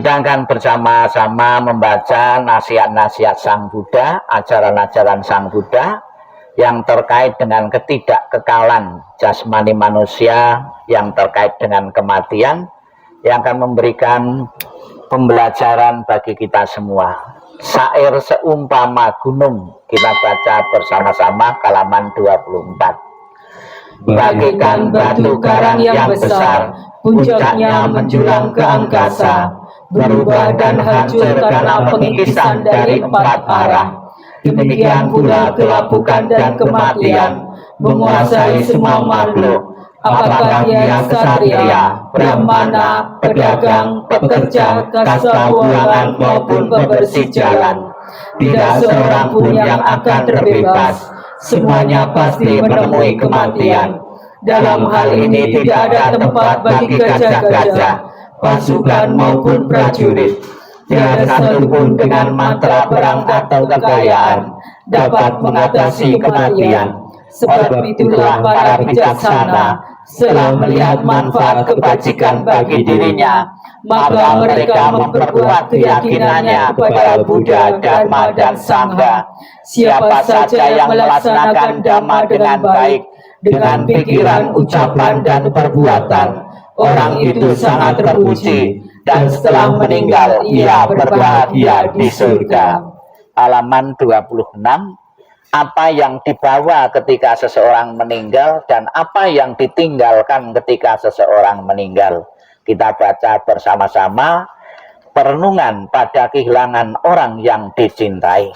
Kita akan bersama-sama membaca nasihat-nasihat Sang Buddha, ajaran-ajaran Sang Buddha yang terkait dengan ketidakkekalan jasmani manusia, yang terkait dengan kematian, yang akan memberikan pembelajaran bagi kita semua. Syair seumpama gunung, kita baca bersama-sama halaman 24. Bagaikan batu karang yang besar, puncaknya menjulang ke angkasa, berubah dan hancur karena pengikisan dari 4 arah. Demikian pula kelapukan dan kematian menguasai semua makhluk. Apakah dia ksatria, brahmana, pedagang, pekerja, kaswabuangan maupun pembersih jalan, tidak seorang pun yang akan terbebas. Semuanya pasti menemui kematian. Dalam hal ini tidak ada tempat bagi gajah-gajah, pasukan maupun prajurit. Tiada satupun dengan mantra perang atau kekayaan dapat mengatasi kematian. Sebab itulah para bijaksana setelah melihat manfaat kebajikan bagi dirinya, maka mereka memperkuat keyakinannya kepada Buddha, Dharma, dan Sangha. Siapa saja yang melaksanakan Dhamma dengan baik, dengan pikiran, ucapan, dan perbuatan, orang itu sangat terpuji, dan setelah meninggal ia berbahagia di surga. Halaman 26. Apa yang dibawa ketika seseorang meninggal dan apa yang ditinggalkan ketika seseorang meninggal. Kita baca bersama-sama perenungan pada kehilangan orang yang dicintai.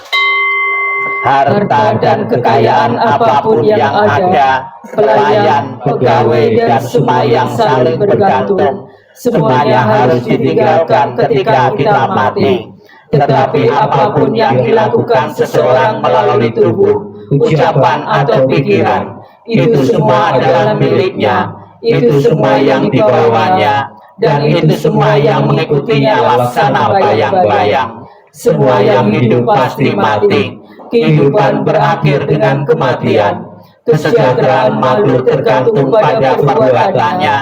Harta dan kekayaan apapun yang ada, pelayan, pegawai, dan semua yang saling bergantung, semuanya harus ditinggalkan ketika kita mati. Tetapi apapun yang dilakukan seseorang melalui tubuh, ucapan atau pikiran, itu semua adalah miliknya, itu semua yang dibawanya, dan itu semua yang mengikutinya laksana bayang-bayang. Semua yang hidup pasti mati, kehidupan berakhir dengan kematian. Kesejahteraan makhluk tergantung pada perbuatannya,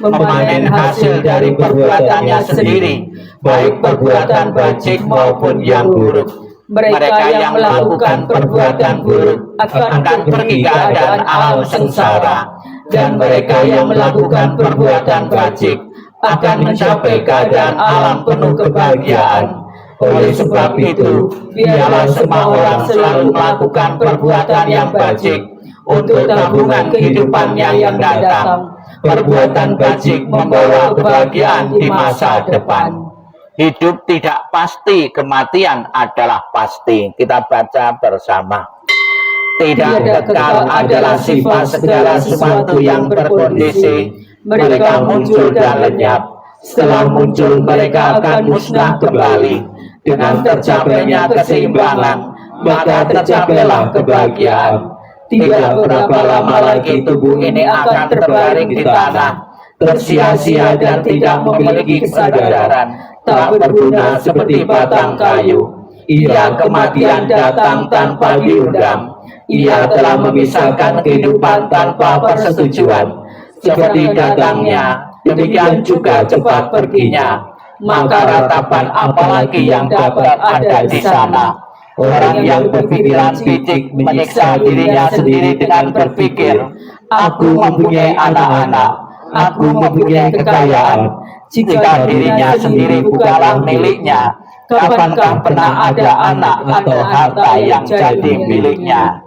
memanen hasil dari perbuatannya sendiri, baik perbuatan bajik maupun yang buruk. Mereka yang melakukan perbuatan buruk akan pergi ke keadaan alam sengsara, dan mereka yang melakukan perbuatan bajik akan mencapai keadaan alam penuh kebahagiaan. Oleh sebab itu, biarlah semua orang selalu melakukan perbuatan yang bajik untuk tabungan kehidupannya yang datang. Perbuatan bajik membawa kebahagiaan di masa depan. Hidup tidak pasti, kematian adalah pasti. Kita baca bersama. Tidak kekal adalah sifat segala sesuatu yang berkondisi. Mereka muncul dan lenyap. Setelah muncul mereka akan musnah kembali. Dengan tercapainya keseimbangan, maka tercapailah kebahagiaan. Tidak berapa lama lagi tubuh ini akan terbaring di tanah, tersia-sia dan tidak memiliki kesadaran, tak berguna seperti batang kayu. Ia kematian datang tanpa diundang. Ia telah memisahkan kehidupan tanpa persetujuan. Seperti datangnya, demikian juga cepat perginya. Maka ratapan apalagi yang dapat ada di sana. Orang yang berpikiran picik menyiksa dirinya sendiri dengan berpikir, aku mempunyai anak-anak, aku mempunyai kekayaan. Jika dirinya sendiri bukanlah miliknya, kapankah pernah ada anak atau harta yang jadi miliknya?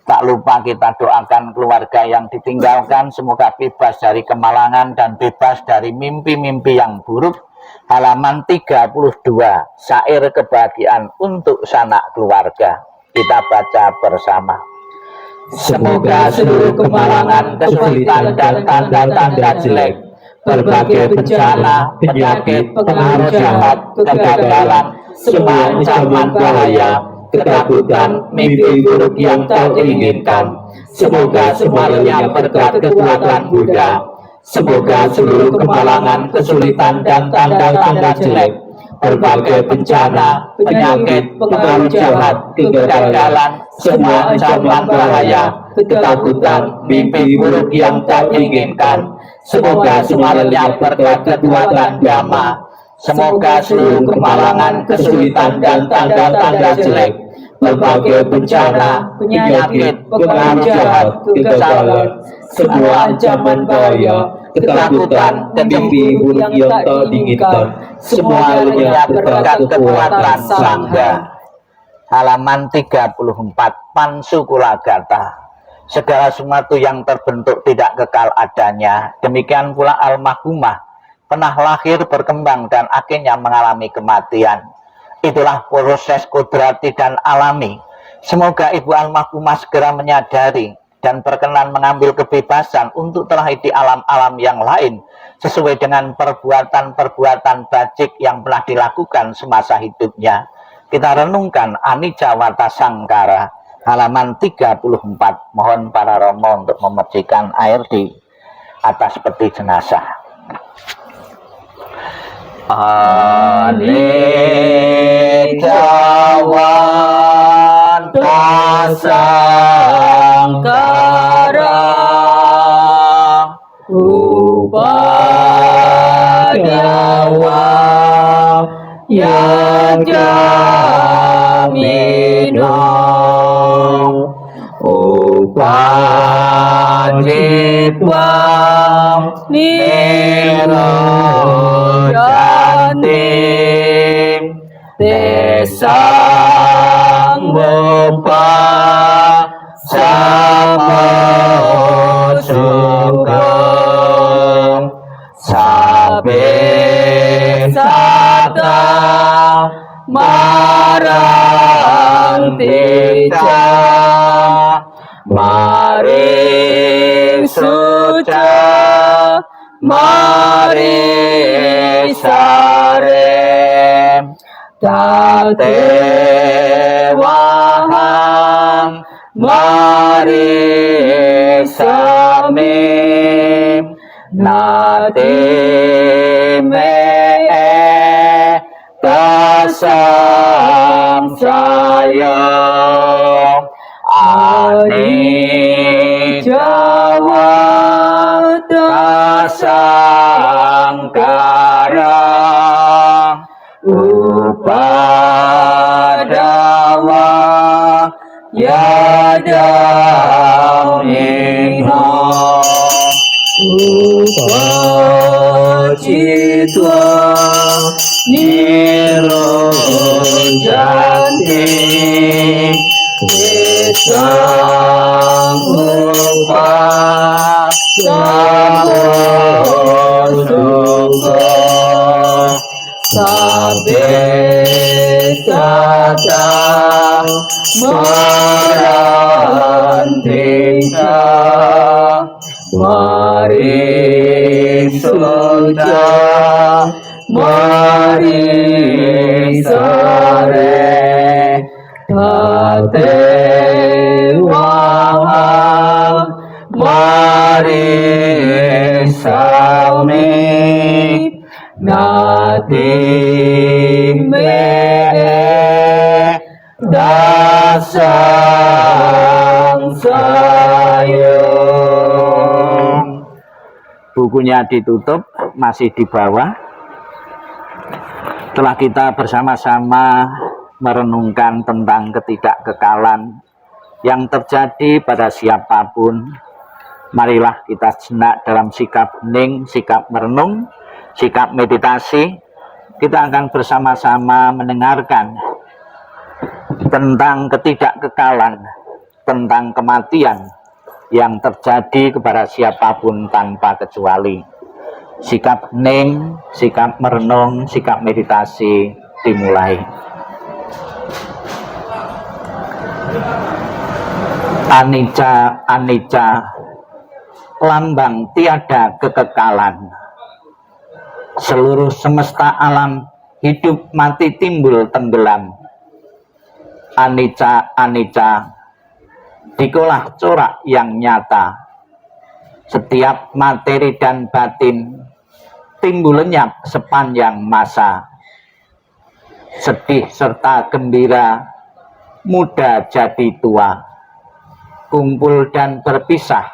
Tak lupa kita doakan keluarga yang ditinggalkan, semoga bebas dari kemalangan dan bebas dari mimpi-mimpi yang buruk. Halaman 32, syair kebahagiaan untuk sanak keluarga. Kita baca bersama. Semoga seluruh kemalangan, kesulitan, dan tanda-tanda jelek, berbagai bencana, penyakit, pengaruh jahat, kegagalan, semua ancaman bahaya, ketakutan, mimpi buruk yang tak diinginkan, semoga semuanya berkat kekuatan Buddha. Semoga seluruh kemalangan, kesulitan, dan tanda-tanda jelek, berbagai bencana, penyakit, pengaruh jahat, kegagalan, semua ancaman bahaya, ketakutan, mimpi buruk yang tak diinginkan, semoga semuanya berkat kekuatan Dhamma. Semoga seluruh kemalangan, kesulitan, dan tanda-tanda jelek, berbagai bencana, penyakit, pengaruh jahat, kegagalan, semua ancaman bahaya, ketakutan, mimpi buruk yang tak diinginkan, semuanya berkat kekuatan Sangga. Halaman 34, Pansukulagata. Segala sesuatu yang terbentuk tidak kekal adanya, demikian pula almarhumah pernah lahir, berkembang, dan akhirnya mengalami kematian. Itulah proses kudrati dan alami. Semoga ibu almarhumah segera menyadari dan berkenan mengambil kebebasan untuk terlahir di alam-alam yang lain sesuai dengan perbuatan-perbuatan bajik yang pernah dilakukan semasa hidupnya. Kita renungkan Anicca Wata Sangkara, halaman 34. Mohon para romo untuk memercikan air di atas peti jenazah. Anicca Wata Sangkara, Upadawa Yajamino, Upajitwa Nirojantim, Tesang Bopa Samosukum, Sabe Sata Marang Tica, Mari Suca, Mari Sarem, Tate Waham, Mari Samim, Nate Me Tasam Sayang, Anicca Wata Sangkara, Upadawa Yajamino, Upajitwa Nirojantim, Tesang Bopa Samosukum, Sabe Sata Marang Tica, Mari Suca, Mari Sare, Tate Waham, Mari Sami, Nati Me Dasang Sayang. Bukunya ditutup, masih di bawah. Setelah kita bersama-sama merenungkan tentang ketidakkekalan yang terjadi pada siapapun, marilah kita sejenak dalam sikap hening, sikap merenung, sikap meditasi. Kita akan bersama-sama mendengarkan tentang ketidakkekalan, tentang kematian yang terjadi kepada siapapun tanpa kecuali. Sikap hening, sikap merenung, sikap meditasi dimulai. Anicca, anicca, lambang tiada kekekalan. Seluruh semesta alam, hidup mati timbul tenggelam. Anicca, anicca, dikolah corak yang nyata. Setiap materi dan batin timbul lenyap sepanjang masa. Sedih serta gembira, muda jadi tua. Kumpul dan berpisah,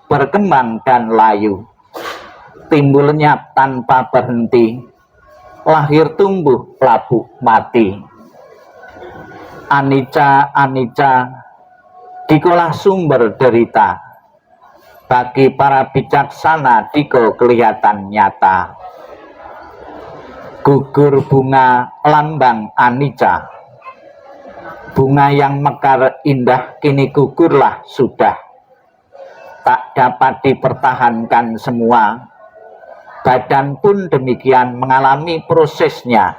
berkembang dan layu. Timbul lenyap tanpa berhenti. lahir tumbuh labuh mati. Anicca, anicca, dikolah sumber derita. Bagi para bijaksana diko kelihatan nyata. Gugur bunga lambang anicca. Bunga yang mekar indah kini gugurlah sudah. Tak dapat dipertahankan semua. Badan pun demikian mengalami prosesnya.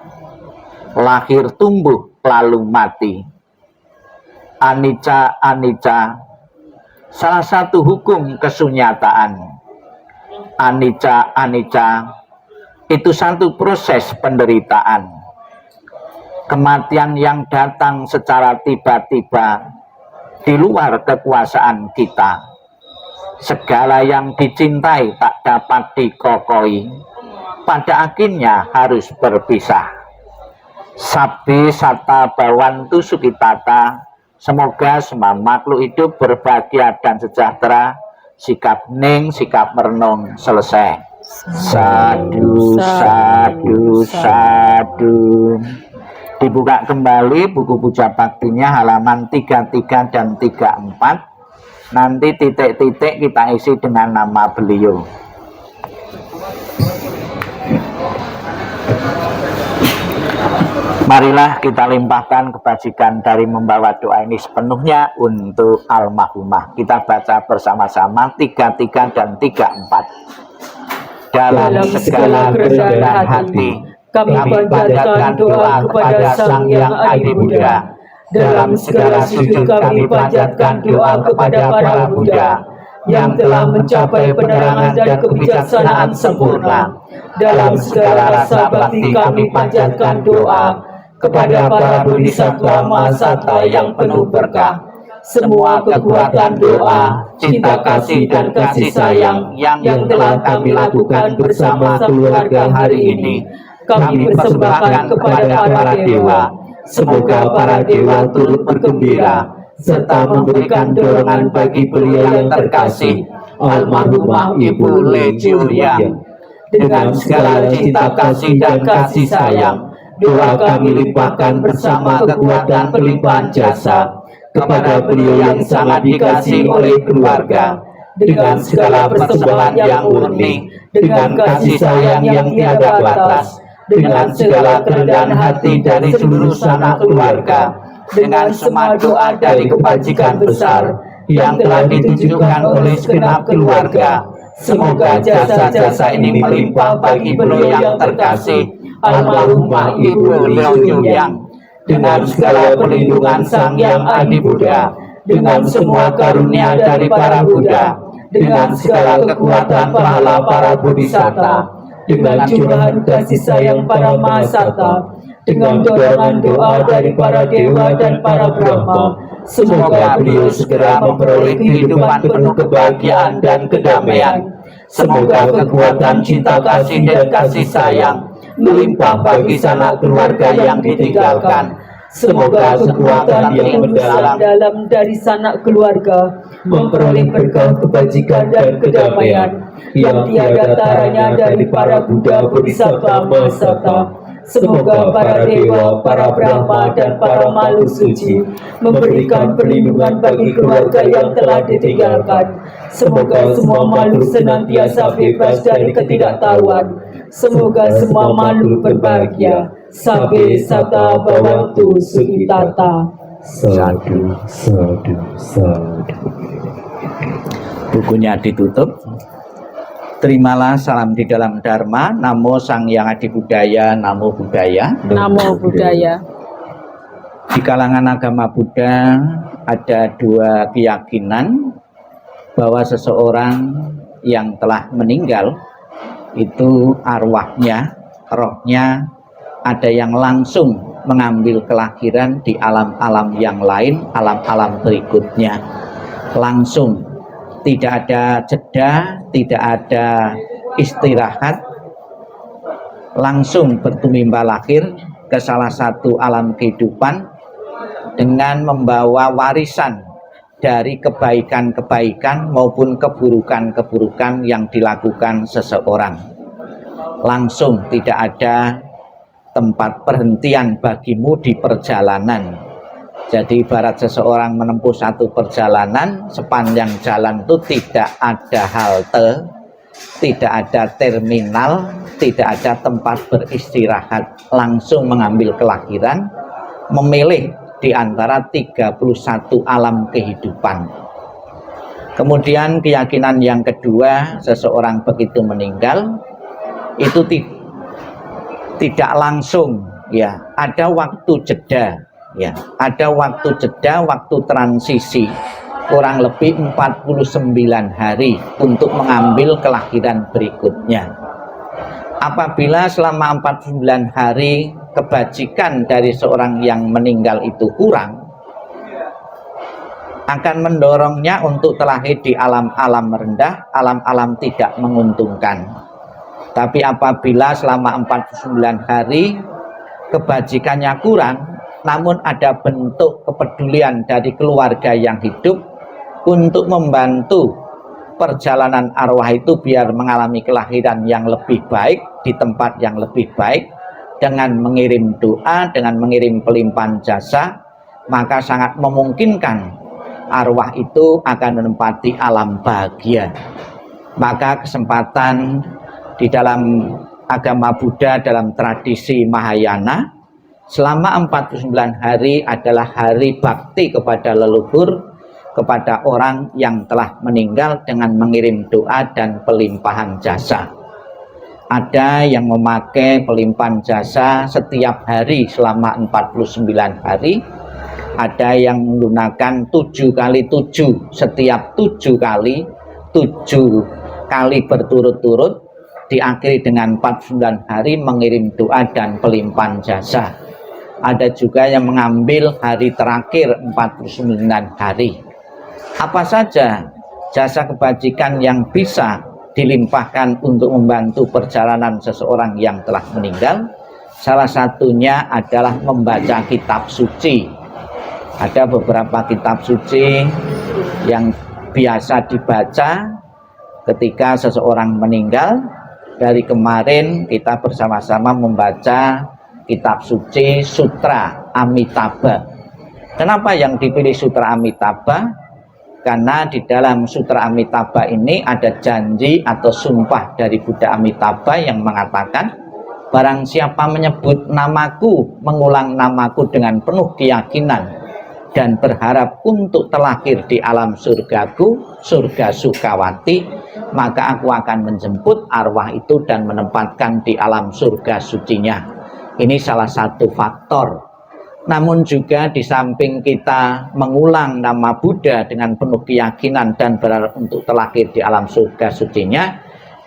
Lahir tumbuh lalu mati. Anicca, anicca, salah satu hukum kesunyataan. Anicca, anicca, itu satu proses penderitaan. Kematian yang datang secara tiba-tiba di luar kekuasaan kita. Segala yang dicintai tak dapat dikokoi, pada akhirnya harus berpisah. Sabbi satta bhavantu sukhitata, semoga semua makhluk hidup berbahagia dan sejahtera. Sikap ning, sikap merenung, selesai. Sadu, sadu, sadu. Dibuka kembali buku puja baktinya halaman 33 dan 34. Nanti titik-titik kita isi dengan nama beliau. Marilah kita limpahkan kebajikan dari membawa doa ini sepenuhnya untuk almarhumah. Kita baca bersama-sama 33 dan 34. Dalam segala kerendahan hati, kami panjatkan doa kepada Sang Yang Adi Buddha. Dalam segala sujud kami panjatkan doa kepada para Buddha yang telah mencapai penerangan dan kebijaksanaan sempurna. Dalam segala rasa bakti kami panjatkan doa kepada para bodhisattva mahasatwa yang penuh berkah. Semua kekuatan doa, cinta kasih dan kasih sayang yang telah kami lakukan bersama keluarga hari ini, kami persembahkan kepada para dewa. Semoga para dewa turut bergembira serta memberikan dorongan bagi beliau yang terkasih, almarhumah Ibu Le Chiu-Yang. Dengan segala cinta kasih dan kasih sayang, doa kami limpahkan bersama kekuatan pelimpahan jasa kepada beliau yang sangat dikasihi oleh keluarga. Dengan segala persembahan yang murni, dengan kasih sayang yang tiada batas, dengan segala kerendahan hati dari seluruh sanak keluarga, dengan semua doa dari kebajikan besar yang telah ditunjukkan oleh segenap keluarga, semoga jasa-jasa ini melimpah bagi beliau yang terkasih, almarhumah Ibu Le Chiu-Yang. Dengan segala perlindungan Sang Yang Adi Buddha, dengan semua karunia dari para Buddha, dengan segala kekuatan pahala para bodhisatta, dengan curahan kasih sayang para mahasatwa, dengan dorongan doa dari para dewa dan para brahma, semoga beliau segera memperoleh kehidupan penuh kebahagiaan dan kedamaian. Semoga kekuatan cinta kasih dan kasih sayang melimpah bagi sanak keluarga yang ditinggalkan. Semoga kekuatan yang mendalam dari sanak keluarga memperoleh berkah kebajikan dan kedamaian yang tiada taranya dari para Buddha Bodhisattva mahasatwa. Semoga para dewa, para brahma dan para makhluk suci memberikan perlindungan bagi keluarga yang telah ditinggalkan. Semoga semua makhluk senantiasa bebas dari ketidaktahuan. Semoga semua makhluk berbahagia. Sabbe satta bhavantu sukhitata. Sadu, sadu, sadu. Bukunya ditutup. Terimalah salam di dalam Dharma. Namo Sang Yang Adi Budaya, Namo Buddhaya. Namo Buddhaya. Di kalangan agama Buddha ada dua keyakinan bahwa seseorang yang telah meninggal itu arwahnya, rohnya ada yang langsung mengambil kelahiran di alam-alam yang lain, alam-alam berikutnya. Langsung, tidak ada jeda, tidak ada istirahat, langsung bertumimba lahir ke salah satu alam kehidupan dengan membawa warisan dari kebaikan-kebaikan maupun keburukan-keburukan yang dilakukan seseorang. Langsung, tidak ada tempat perhentian bagimu di perjalanan. Jadi ibarat seseorang menempuh satu perjalanan, sepanjang jalan itu tidak ada halte, tidak ada terminal, tidak ada tempat beristirahat, langsung mengambil kelahiran, memilih di antara 31 alam kehidupan. Kemudian keyakinan yang kedua, seseorang begitu meninggal itu tidak langsung, ya, ada waktu jeda, ya, ada waktu jeda, waktu transisi kurang lebih 49 hari untuk mengambil kelahiran berikutnya. Apabila selama 49 hari kebajikan dari seorang yang meninggal itu kurang, akan mendorongnya untuk terlahir di alam-alam rendah, alam-alam tidak menguntungkan. Tapi apabila selama 49 hari kebajikannya kurang, namun ada bentuk kepedulian dari keluarga yang hidup untuk membantu perjalanan arwah itu biar mengalami kelahiran yang lebih baik di tempat yang lebih baik, dengan mengirim doa, dengan mengirim pelimpahan jasa, maka sangat memungkinkan arwah itu akan menempati alam bahagia. Maka kesempatan di dalam agama Buddha, dalam tradisi Mahayana, selama 49 hari adalah hari bakti kepada leluhur, kepada orang yang telah meninggal dengan mengirim doa dan pelimpahan jasa. Ada yang memakai pelimpahan jasa setiap hari selama 49 hari, ada yang menggunakan 7 kali 7, setiap 7 kali berturut-turut, diakhiri dengan 49 hari mengirim doa dan pelimpahan jasa. Ada juga yang mengambil hari terakhir 49 hari. Apa saja jasa kebajikan yang bisa dilimpahkan untuk membantu perjalanan seseorang yang telah meninggal? Salah satunya adalah membaca kitab suci. Ada beberapa kitab suci yang biasa dibaca ketika seseorang meninggal. Dari kemarin kita bersama-sama membaca kitab suci Sutra Amitabha. Kenapa yang dipilih Sutra Amitabha? Karena di dalam Sutra Amitabha ini ada janji atau sumpah dari Buddha Amitabha yang mengatakan, barang siapa menyebut namaku, mengulang namaku dengan penuh keyakinan dan berharap untuk terlahir di alam surgaku, surga Sukawati, maka aku akan menjemput arwah itu dan menempatkan di alam surga sucinya. Ini salah satu faktor. Namun juga di samping kita mengulang nama Buddha dengan penuh keyakinan dan berharap untuk terlahir di alam surga sucinya,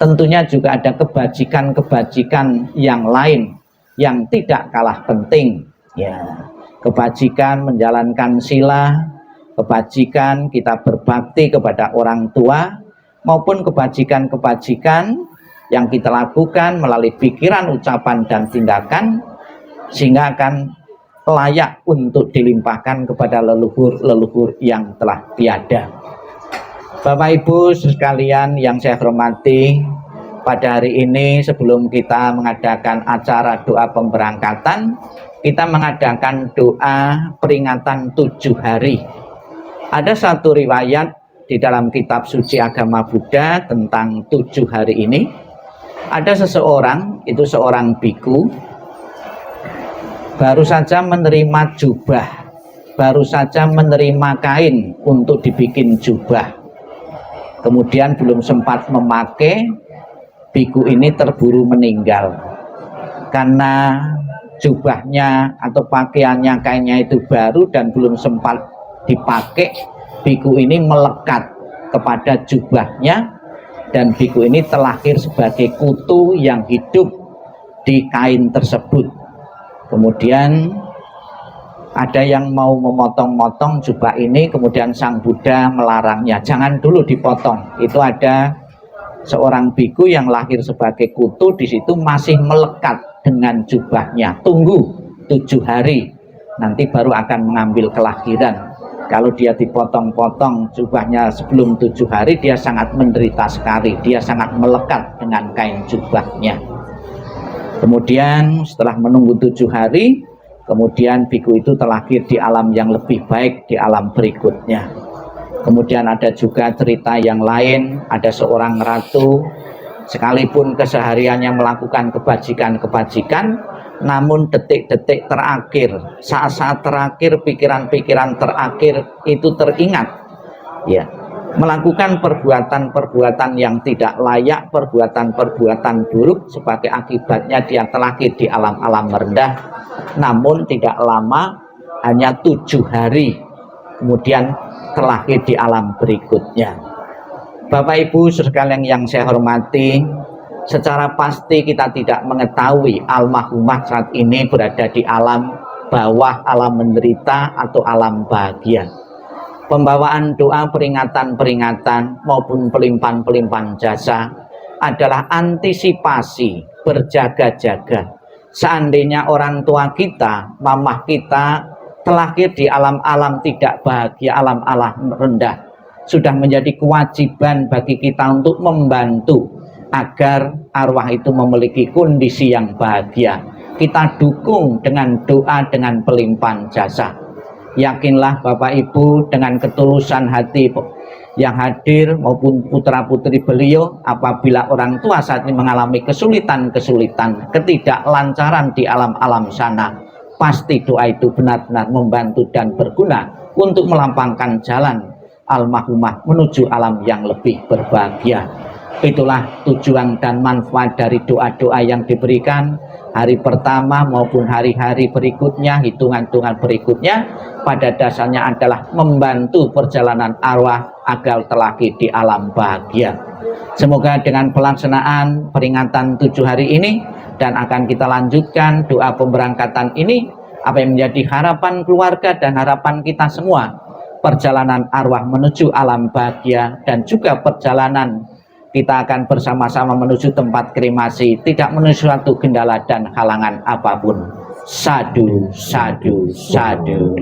tentunya juga ada kebajikan-kebajikan yang lain yang tidak kalah penting, ya. Kebajikan menjalankan sila, kebajikan kita berbakti kepada orang tua, maupun kebajikan-kebajikan yang kita lakukan melalui pikiran, ucapan, dan tindakan, sehingga akan layak untuk dilimpahkan kepada leluhur-leluhur yang telah tiada. Bapak Ibu sekalian yang saya hormati, pada hari ini sebelum kita mengadakan acara doa pemberangkatan, kita mengadakan doa peringatan 7 hari. Ada satu riwayat di dalam kitab suci agama Buddha tentang 7 hari ini. Ada seseorang, itu seorang biku, baru saja menerima jubah, baru saja menerima kain untuk dibikin jubah. Kemudian belum sempat memakai, biku ini terburu meninggal. Karena jubahnya atau pakaiannya, kainnya itu baru dan belum sempat dipakai, biku ini melekat kepada jubahnya, dan biku ini terlahir sebagai kutu yang hidup di kain tersebut. Kemudian ada yang mau memotong-motong jubah ini, kemudian Sang Buddha melarangnya, jangan dulu dipotong. Itu ada seorang biku yang lahir sebagai kutu, di situ masih melekat dengan jubahnya, tunggu 7 hari, nanti baru akan mengambil kelahiran. Kalau dia dipotong-potong jubahnya sebelum 7 hari, dia sangat menderita sekali, dia sangat melekat dengan kain jubahnya. Kemudian setelah menunggu 7 hari, kemudian biku itu terlahir di alam yang lebih baik, di alam berikutnya. Kemudian ada juga cerita yang lain, ada seorang ratu, sekalipun kesehariannya melakukan kebajikan-kebajikan, namun detik-detik terakhir, saat-saat terakhir, pikiran-pikiran terakhir itu teringat, ya, melakukan perbuatan-perbuatan yang tidak layak, perbuatan-perbuatan buruk, sebagai akibatnya dia terlahir di alam-alam rendah. Namun tidak lama, hanya 7 hari kemudian terlahir di alam berikutnya. Bapak Ibu sekalian yang saya hormati, secara pasti kita tidak mengetahui almarhumah saat ini berada di alam bawah, alam menderita atau alam bahagia. Pembawaan doa peringatan-peringatan maupun pelimpahan-pelimpahan jasa adalah antisipasi, berjaga-jaga. Seandainya orang tua kita, mamah kita terlahir di alam-alam tidak bahagia, alam-alam rendah, sudah menjadi kewajiban bagi kita untuk membantu agar arwah itu memiliki kondisi yang bahagia. Kita dukung dengan doa, dengan pelimpahan jasa. Yakinlah Bapak Ibu, dengan ketulusan hati yang hadir maupun putra-putri beliau, apabila orang tua saat ini mengalami kesulitan-kesulitan, ketidaklancaran di alam-alam sana, pasti doa itu benar-benar membantu dan berguna untuk melampangkan jalan almarhumah menuju alam yang lebih berbahagia. Itulah tujuan dan manfaat dari doa-doa yang diberikan hari pertama maupun hari-hari berikutnya, hitungan-hitungan berikutnya, pada dasarnya adalah membantu perjalanan arwah agar terlahir di alam bahagia. Semoga dengan pelaksanaan peringatan 7 hari ini dan akan kita lanjutkan doa pemberangkatan ini, apa yang menjadi harapan keluarga dan harapan kita semua, perjalanan arwah menuju alam bahagia dan juga perjalanan kita akan bersama-sama menuju tempat kremasi tidak menuju suatu kendala dan halangan apapun. Sadu, sadu, sadu.